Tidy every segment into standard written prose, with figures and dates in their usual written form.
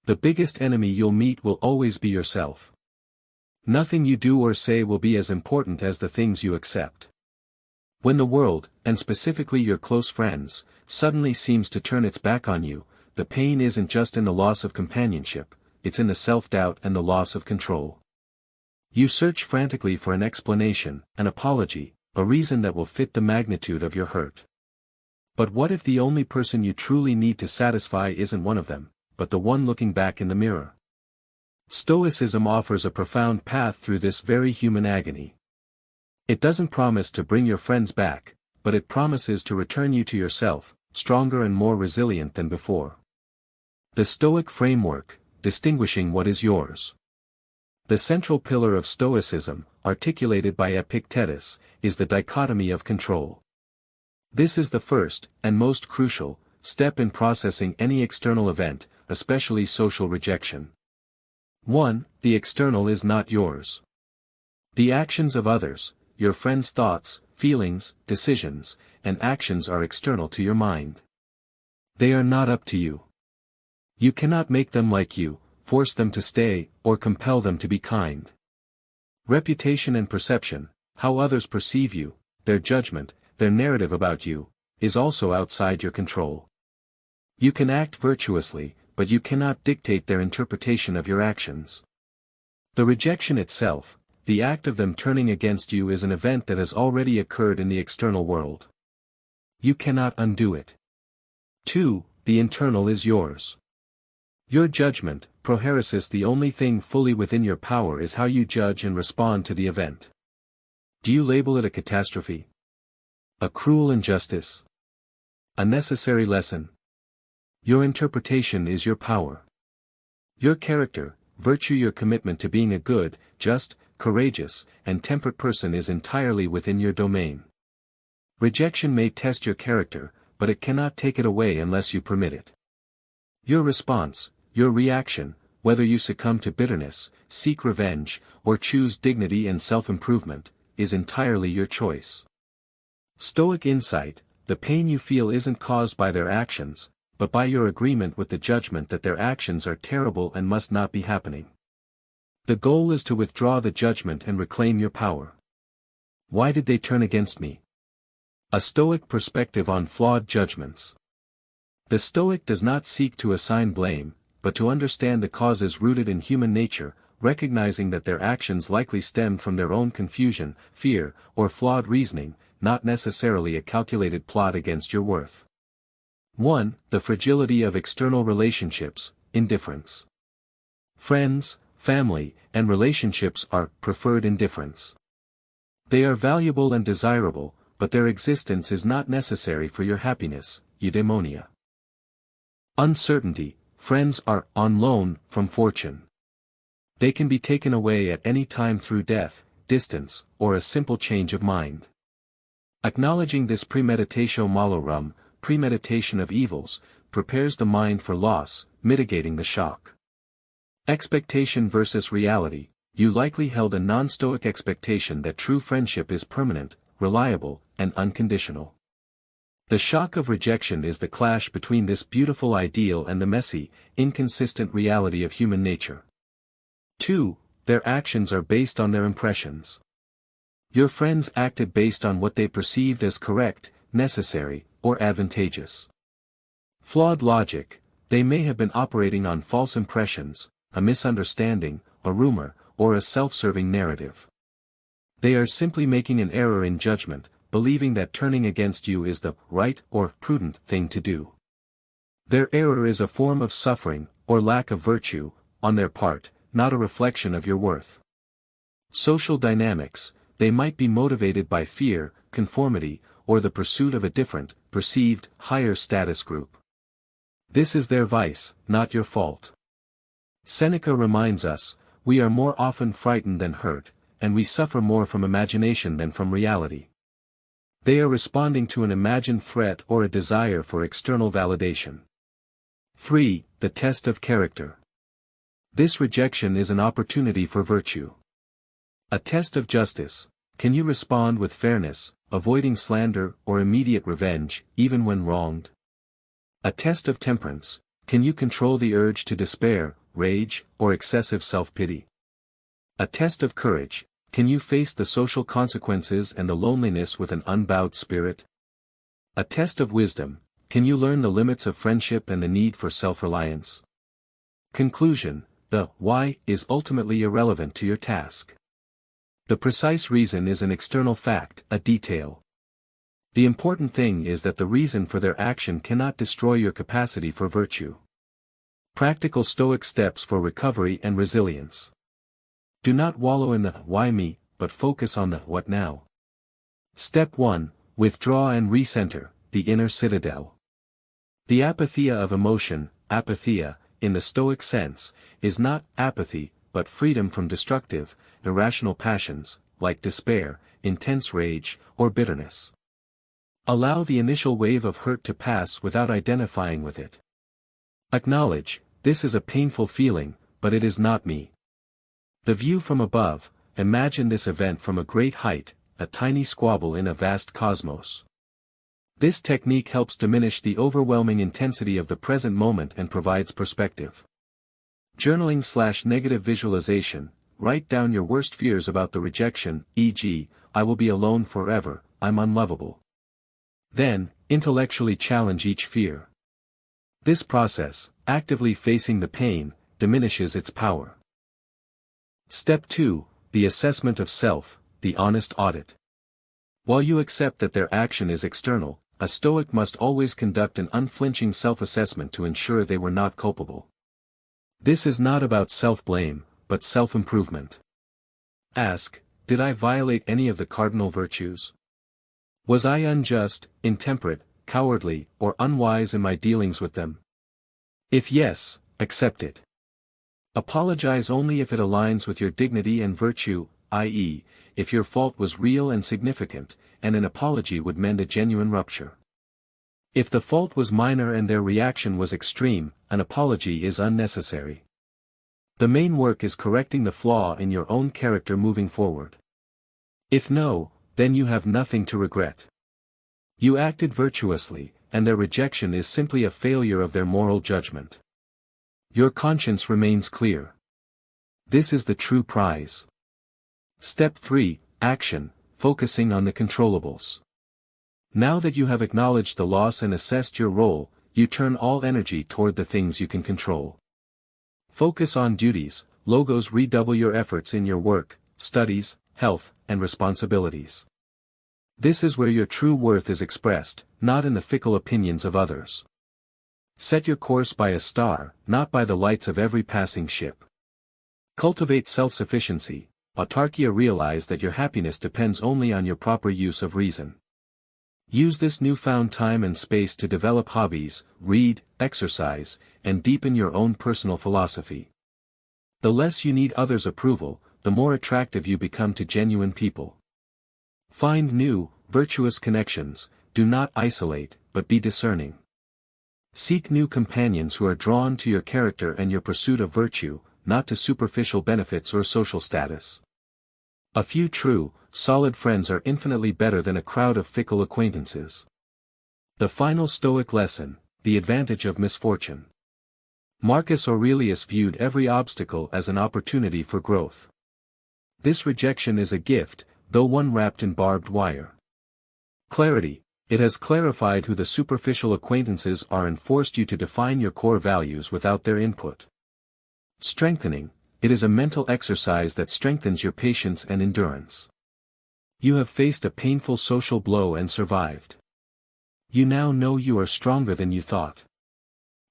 The biggest enemy you'll meet will always be yourself. Nothing you do or say will be as important as the things you accept. When the world, and specifically your close friends, suddenly seems to turn its back on you, the pain isn't just in the loss of companionship, it's in the self-doubt and the loss of control. You search frantically for an explanation, an apology, a reason that will fit the magnitude of your hurt. But what if the only person you truly need to satisfy isn't one of them, but the one looking back in the mirror? Stoicism offers a profound path through this very human agony. It doesn't promise to bring your friends back, but it promises to return you to yourself, stronger and more resilient than before. The Stoic framework, distinguishing what is yours. The central pillar of Stoicism, articulated by Epictetus, is the dichotomy of control. This is the first, and most crucial, step in processing any external event, especially social rejection. 1. The external is not yours. The actions of others, your friends' thoughts, feelings, decisions, and actions are external to your mind. They are not up to you. You cannot make them like you, force them to stay, or compel them to be kind. Reputation and perception, how others perceive you, their judgment, their narrative about you, is also outside your control. You can act virtuously, but you cannot dictate their interpretation of your actions. The rejection itself, the act of them turning against you, is an event that has already occurred in the external world. You cannot undo it. 2. The internal is yours. Your judgment, proherasis. The only thing fully within your power is how you judge and respond to the event. Do you label it a catastrophe? A cruel injustice? A necessary lesson? Your interpretation is your power. Your character, virtue, your commitment to being a good, just, courageous, and temperate person is entirely within your domain. Rejection may test your character, but it cannot take it away unless you permit it. Your response, your reaction, whether you succumb to bitterness, seek revenge, or choose dignity and self-improvement, is entirely your choice. Stoic insight, the pain you feel isn't caused by their actions, but by your agreement with the judgment that their actions are terrible and must not be happening. The goal is to withdraw the judgment and reclaim your power. Why did they turn against me? A Stoic perspective on flawed judgments. The Stoic does not seek to assign blame, but to understand the causes rooted in human nature, recognizing that their actions likely stemmed from their own confusion, fear, or flawed reasoning, not necessarily a calculated plot against your worth. 1. The fragility of external relationships, indifference. Friends, family, and relationships are preferred indifference. They are valuable and desirable, but their existence is not necessary for your happiness, eudaimonia. Uncertainty, friends are on loan from fortune. They can be taken away at any time through death, distance, or a simple change of mind. Acknowledging this premeditatio malorum, premeditation of evils, prepares the mind for loss, mitigating the shock. Expectation versus reality, you likely held a non-Stoic expectation that true friendship is permanent, reliable, and unconditional. The shock of rejection is the clash between this beautiful ideal and the messy, inconsistent reality of human nature. 2. Their actions are based on their impressions. Your friends acted based on what they perceived as correct, necessary, or advantageous. Flawed logic, they may have been operating on false impressions, a misunderstanding, a rumor, or a self-serving narrative. They are simply making an error in judgment, believing that turning against you is the right or prudent thing to do. Their error is a form of suffering, or lack of virtue, on their part, not a reflection of your worth. Social dynamics, they might be motivated by fear, conformity, or the pursuit of a different, perceived, higher status group. This is their vice, not your fault. Seneca reminds us, we are more often frightened than hurt, and we suffer more from imagination than from reality. They are responding to an imagined threat or a desire for external validation. 3. The test of character. This rejection is an opportunity for virtue. A test of justice, can you respond with fairness, avoiding slander or immediate revenge, even when wronged? A test of temperance, can you control the urge to despair, rage, or excessive self-pity? A test of courage, can you face the social consequences and the loneliness with an unbowed spirit? A test of wisdom, can you learn the limits of friendship and the need for self-reliance? Conclusion, the why is ultimately irrelevant to your task. The precise reason is an external fact, a detail. The important thing is that the reason for their action cannot destroy your capacity for virtue. Practical Stoic steps for recovery and resilience. Do not wallow in the why me, but focus on the what now. Step 1. Withdraw and recenter, the inner citadel. The apatheia of emotion, apatheia, in the Stoic sense, is not apathy, but freedom from destructive, irrational passions, like despair, intense rage, or bitterness. Allow the initial wave of hurt to pass without identifying with it. Acknowledge, this is a painful feeling, but it is not me. The view from above, imagine this event from a great height, a tiny squabble in a vast cosmos. This technique helps diminish the overwhelming intensity of the present moment and provides perspective. Journaling/negative visualization, write down your worst fears about the rejection, e.g., I will be alone forever, I'm unlovable. Then, intellectually challenge each fear. This process, actively facing the pain, diminishes its power. Step 2. The assessment of self, the honest audit. While you accept that their action is external, a Stoic must always conduct an unflinching self-assessment to ensure they were not culpable. This is not about self-blame, but self-improvement. Ask, did I violate any of the cardinal virtues? Was I unjust, intemperate, cowardly, or unwise in my dealings with them? If yes, accept it. Apologize only if it aligns with your dignity and virtue, i.e., if your fault was real and significant, and an apology would mend a genuine rupture. If the fault was minor and their reaction was extreme, an apology is unnecessary. The main work is correcting the flaw in your own character moving forward. If no, then you have nothing to regret. You acted virtuously, and their rejection is simply a failure of their moral judgment. Your conscience remains clear. This is the true prize. Step 3. Action, focusing on the controllables. Now that you have acknowledged the loss and assessed your role, you turn all energy toward the things you can control. Focus on duties, logos. Redouble your efforts in your work, studies, health, and responsibilities. This is where your true worth is expressed, not in the fickle opinions of others. Set your course by a star, not by the lights of every passing ship. Cultivate self-sufficiency, autarkia. Realize that your happiness depends only on your proper use of reason. Use this newfound time and space to develop hobbies, read, exercise, and deepen your own personal philosophy. The less you need others' approval, the more attractive you become to genuine people. Find new, virtuous connections, do not isolate, but be discerning. Seek new companions who are drawn to your character and your pursuit of virtue, not to superficial benefits or social status. A few true, solid friends are infinitely better than a crowd of fickle acquaintances. The final Stoic lesson, the advantage of misfortune. Marcus Aurelius viewed every obstacle as an opportunity for growth. This rejection is a gift, though one wrapped in barbed wire. Clarity, it has clarified who the superficial acquaintances are and forced you to define your core values without their input. Strengthening, it is a mental exercise that strengthens your patience and endurance. You have faced a painful social blow and survived. You now know you are stronger than you thought.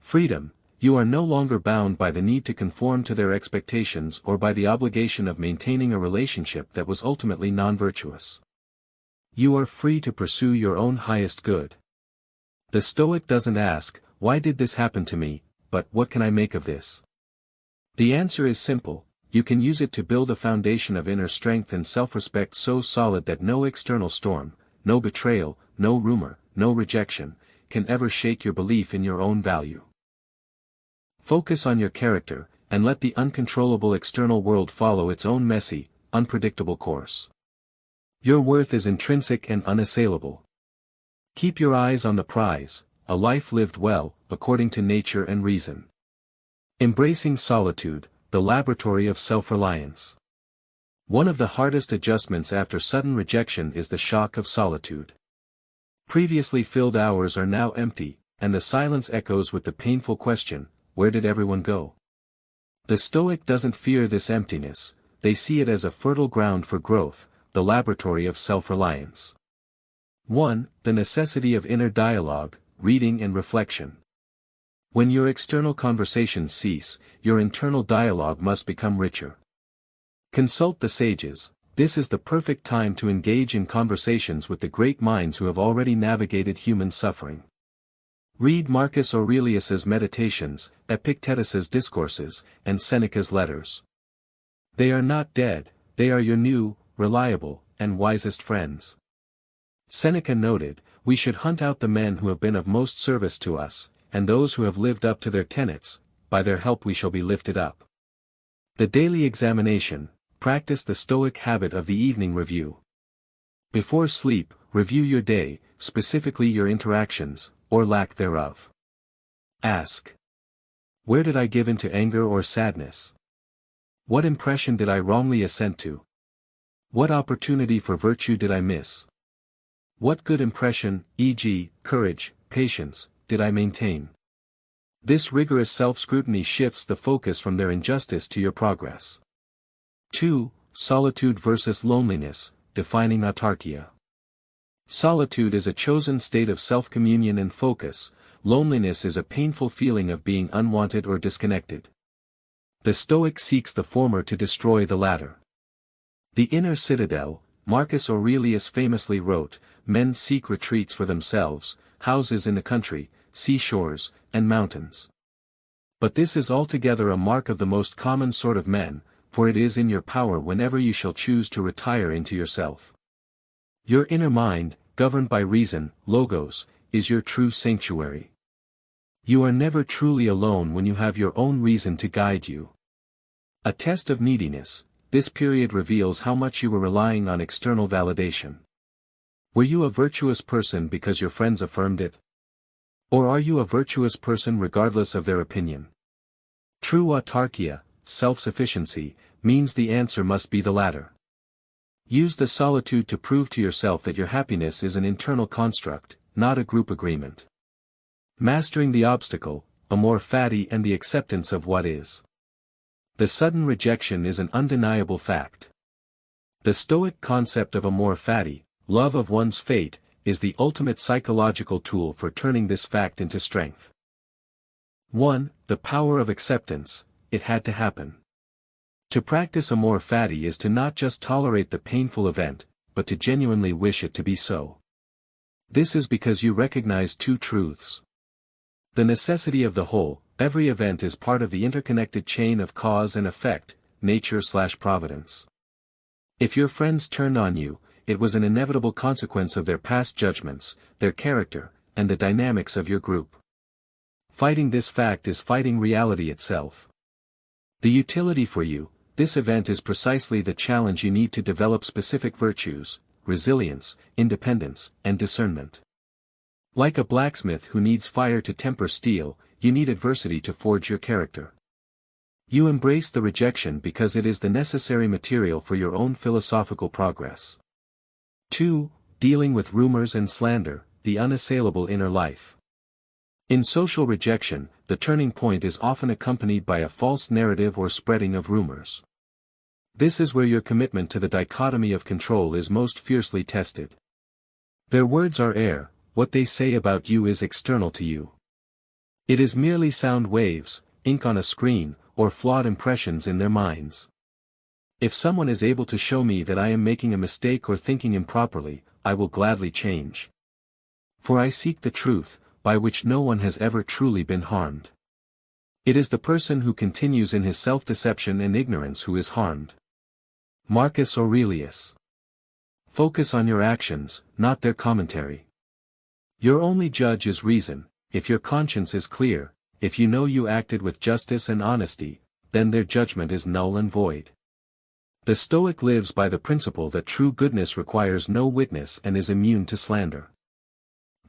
Freedom, you are no longer bound by the need to conform to their expectations or by the obligation of maintaining a relationship that was ultimately non-virtuous. You are free to pursue your own highest good. The Stoic doesn't ask, why did this happen to me, but what can I make of this? The answer is simple, you can use it to build a foundation of inner strength and self-respect so solid that no external storm, no betrayal, no rumor, no rejection, can ever shake your belief in your own value. Focus on your character, and let the uncontrollable external world follow its own messy, unpredictable course. Your worth is intrinsic and unassailable. Keep your eyes on the prize, a life lived well, according to nature and reason. Embracing solitude, the laboratory of self-reliance. One of the hardest adjustments after sudden rejection is the shock of solitude. Previously filled hours are now empty, and the silence echoes with the painful question, where did everyone go? The Stoic doesn't fear this emptiness, they see it as a fertile ground for growth, the laboratory of self-reliance. 1. The necessity of inner dialogue, reading and reflection. When your external conversations cease, your internal dialogue must become richer. Consult the sages. This is the perfect time to engage in conversations with the great minds who have already navigated human suffering. Read Marcus Aurelius's Meditations, Epictetus's Discourses, and Seneca's Letters. They are not dead, they are your new, reliable, and wisest friends. Seneca noted, we should hunt out the men who have been of most service to us, and those who have lived up to their tenets, by their help we shall be lifted up. The daily examination, practice the Stoic habit of the evening review. Before sleep, review your day, specifically your interactions, or lack thereof. Ask. Where did I give into anger or sadness? What impression did I wrongly assent to? What opportunity for virtue did I miss? What good impression, e.g., courage, patience, did I maintain? This rigorous self-scrutiny shifts the focus from their injustice to your progress. 2. Solitude versus loneliness, defining autarkia. Solitude is a chosen state of self-communion and focus, loneliness is a painful feeling of being unwanted or disconnected. The Stoic seeks the former to destroy the latter. The inner citadel, Marcus Aurelius famously wrote, men seek retreats for themselves, houses in the country, seashores, and mountains. But this is altogether a mark of the most common sort of men, for it is in your power whenever you shall choose to retire into yourself. Your inner mind, governed by reason, logos, is your true sanctuary. You are never truly alone when you have your own reason to guide you. A test of neediness, this period reveals how much you were relying on external validation. Were you a virtuous person because your friends affirmed it? Or are you a virtuous person regardless of their opinion? True autarkia, self-sufficiency, means the answer must be the latter. Use the solitude to prove to yourself that your happiness is an internal construct, not a group agreement. Mastering the obstacle, amor fati and the acceptance of what is. The sudden rejection is an undeniable fact. The Stoic concept of amor fati, love of one's fate, is the ultimate psychological tool for turning this fact into strength. 1. The power of acceptance, it had to happen. To practice amor fati is to not just tolerate the painful event, but to genuinely wish it to be so. This is because you recognize two truths. The necessity of the whole, every event is part of the interconnected chain of cause and effect, nature/providence. If your friends turned on you, it was an inevitable consequence of their past judgments, their character, and the dynamics of your group. Fighting this fact is fighting reality itself. The utility for you, this event is precisely the challenge you need to develop specific virtues, resilience, independence, and discernment. Like a blacksmith who needs fire to temper steel, you need adversity to forge your character. You embrace the rejection because it is the necessary material for your own philosophical progress. 2. Dealing with rumors and slander, the unassailable inner life. In social rejection, the turning point is often accompanied by a false narrative or spreading of rumors. This is where your commitment to the dichotomy of control is most fiercely tested. Their words are air, what they say about you is external to you. It is merely sound waves, ink on a screen, or flawed impressions in their minds. If someone is able to show me that I am making a mistake or thinking improperly, I will gladly change. For I seek the truth, by which no one has ever truly been harmed. It is the person who continues in his self-deception and ignorance who is harmed. Marcus Aurelius. Focus on your actions, not their commentary. Your only judge is reason. If your conscience is clear, if you know you acted with justice and honesty, then their judgment is null and void. The Stoic lives by the principle that true goodness requires no witness and is immune to slander.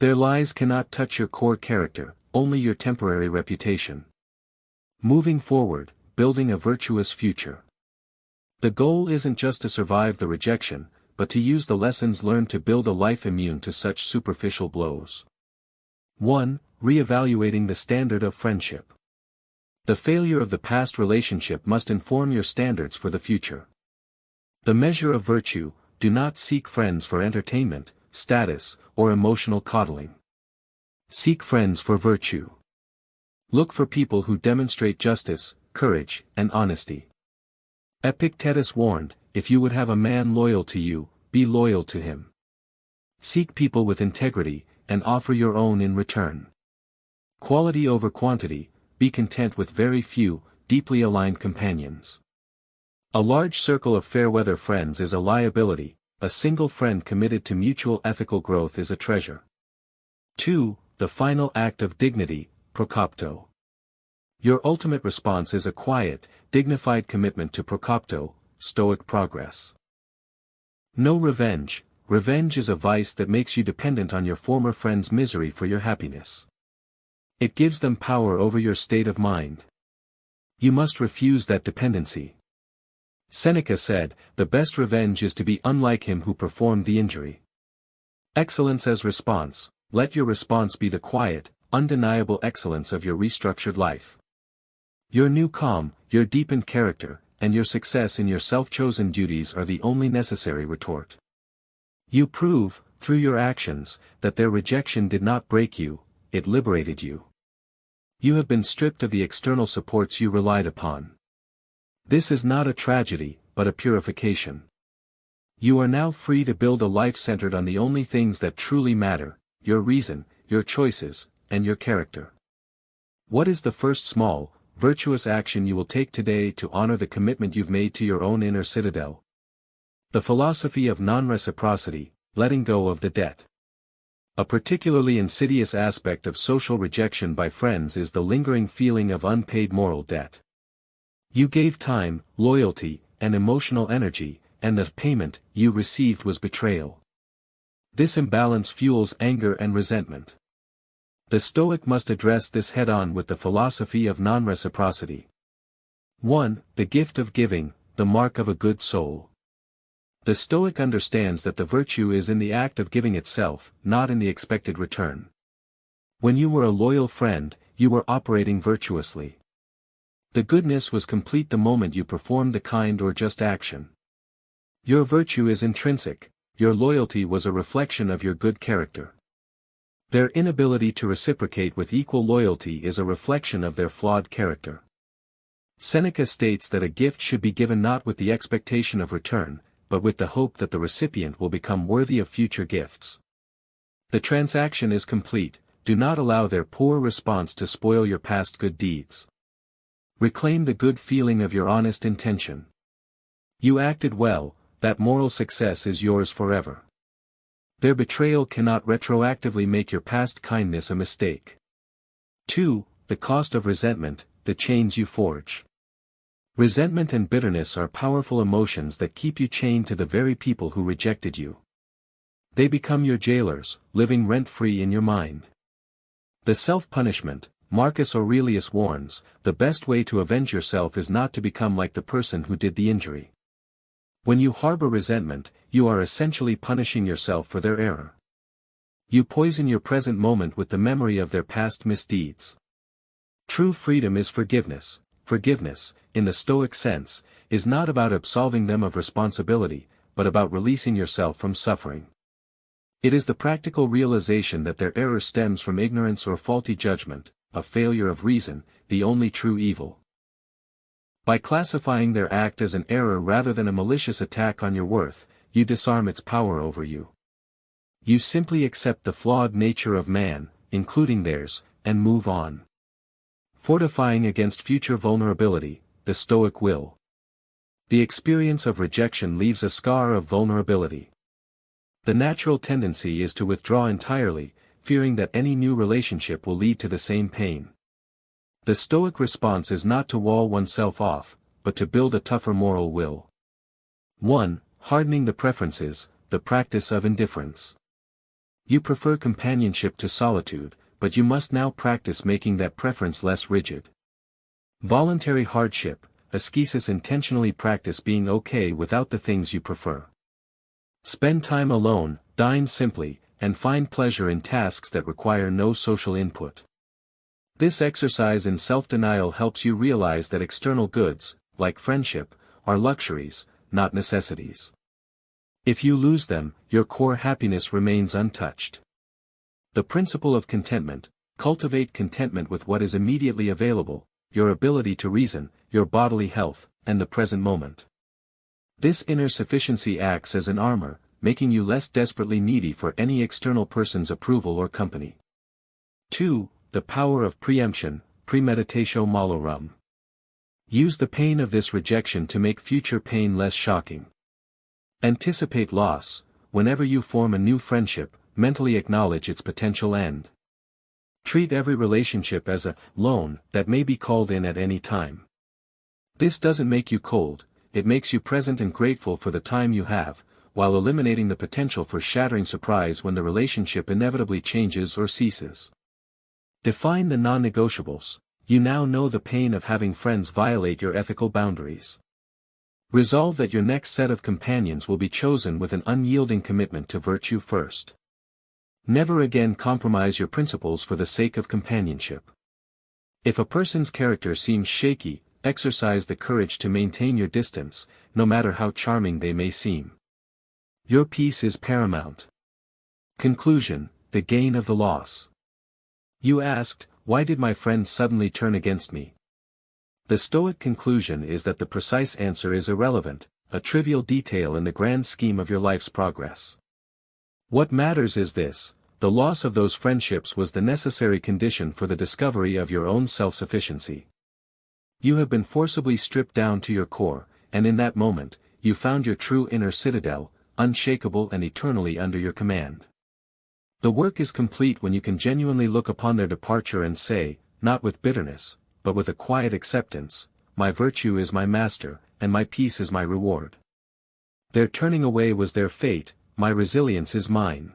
Their lies cannot touch your core character, only your temporary reputation. Moving forward, building a virtuous future. The goal isn't just to survive the rejection, but to use the lessons learned to build a life immune to such superficial blows. 1. Re-evaluating the standard of friendship. The failure of the past relationship must inform your standards for the future. The measure of virtue: do not seek friends for entertainment, status, or emotional coddling. Seek friends for virtue. Look for people who demonstrate justice, courage, and honesty. Epictetus warned, if you would have a man loyal to you, be loyal to him. Seek people with integrity, and offer your own in return. Quality over quantity: be content with very few, deeply aligned companions. A large circle of fair-weather friends is a liability, a single friend committed to mutual ethical growth is a treasure. 2. The final act of dignity, prokopto. Your ultimate response is a quiet, dignified commitment to prokopto, Stoic progress. No revenge. Revenge is a vice that makes you dependent on your former friend's misery for your happiness. It gives them power over your state of mind. You must refuse that dependency. Seneca said, the best revenge is to be unlike him who performed the injury. Excellence as response: let your response be the quiet, undeniable excellence of your restructured life. Your new calm, your deepened character, and your success in your self-chosen duties are the only necessary retort. You prove, through your actions, that their rejection did not break you, it liberated you. You have been stripped of the external supports you relied upon. This is not a tragedy, but a purification. You are now free to build a life centered on the only things that truly matter: your reason, your choices, and your character. What is the first small, virtuous action you will take today to honor the commitment you've made to your own inner citadel? The philosophy of non-reciprocity: letting go of the debt. A particularly insidious aspect of social rejection by friends is the lingering feeling of unpaid moral debt. You gave time, loyalty, and emotional energy, and the payment you received was betrayal. This imbalance fuels anger and resentment. The Stoic must address this head-on with the philosophy of non-reciprocity. 1. The gift of giving, the mark of a good soul. The Stoic understands that the virtue is in the act of giving itself, not in the expected return. When you were a loyal friend, you were operating virtuously. The goodness was complete the moment you performed the kind or just action. Your virtue is intrinsic, your loyalty was a reflection of your good character. Their inability to reciprocate with equal loyalty is a reflection of their flawed character. Seneca states that a gift should be given not with the expectation of return, but with the hope that the recipient will become worthy of future gifts. The transaction is complete, do not allow their poor response to spoil your past good deeds. Reclaim the good feeling of your honest intention. You acted well, that moral success is yours forever. Their betrayal cannot retroactively make your past kindness a mistake. 2. The cost of resentment, the chains you forge. Resentment and bitterness are powerful emotions that keep you chained to the very people who rejected you. They become your jailers, living rent-free in your mind. The self-punishment: Marcus Aurelius warns, the best way to avenge yourself is not to become like the person who did the injury. When you harbor resentment, you are essentially punishing yourself for their error. You poison your present moment with the memory of their past misdeeds. True freedom is forgiveness. Forgiveness, in the Stoic sense, is not about absolving them of responsibility, but about releasing yourself from suffering. It is the practical realization that their error stems from ignorance or faulty judgment, a failure of reason, the only true evil. By classifying their act as an error rather than a malicious attack on your worth, you disarm its power over you. You simply accept the flawed nature of man, including theirs, and move on. Fortifying against future vulnerability, the Stoic will. The experience of rejection leaves a scar of vulnerability. The natural tendency is to withdraw entirely, fearing that any new relationship will lead to the same pain. The Stoic response is not to wall oneself off, but to build a tougher moral will. 1. Hardening the preferences, the practice of indifference. You prefer companionship to solitude, but you must now practice making that preference less rigid. Voluntary hardship. Ascesis intentionally practice being okay without the things you prefer. Spend time alone, dine simply, and find pleasure in tasks that require no social input. This exercise in self-denial helps you realize that external goods, like friendship, are luxuries, not necessities. If you lose them, your core happiness remains untouched. The principle of contentment. Cultivate contentment with what is immediately available, your ability to reason, your bodily health, and the present moment. This inner sufficiency acts as an armor, making you less desperately needy for any external person's approval or company. 2. The power of preemption, premeditatio malorum. Use the pain of this rejection to make future pain less shocking. Anticipate loss. Whenever you form a new friendship, mentally acknowledge its potential end. Treat every relationship as a loan that may be called in at any time. This doesn't make you cold, it makes you present and grateful for the time you have, while eliminating the potential for shattering surprise when the relationship inevitably changes or ceases. Define the non-negotiables. You now know the pain of having friends violate your ethical boundaries. Resolve that your next set of companions will be chosen with an unyielding commitment to virtue first. Never again compromise your principles for the sake of companionship. If a person's character seems shaky, exercise the courage to maintain your distance, no matter how charming they may seem. Your peace is paramount. Conclusion. The gain of the loss. You asked, why did my friends suddenly turn against me? The Stoic conclusion is that the precise answer is irrelevant, a trivial detail in the grand scheme of your life's progress. What matters is this: the loss of those friendships was the necessary condition for the discovery of your own self-sufficiency. You have been forcibly stripped down to your core, and in that moment, you found your true inner citadel, unshakable and eternally under your command. The work is complete when you can genuinely look upon their departure and say, not with bitterness, but with a quiet acceptance, my virtue is my master, and my peace is my reward. Their turning away was their fate, my resilience is mine.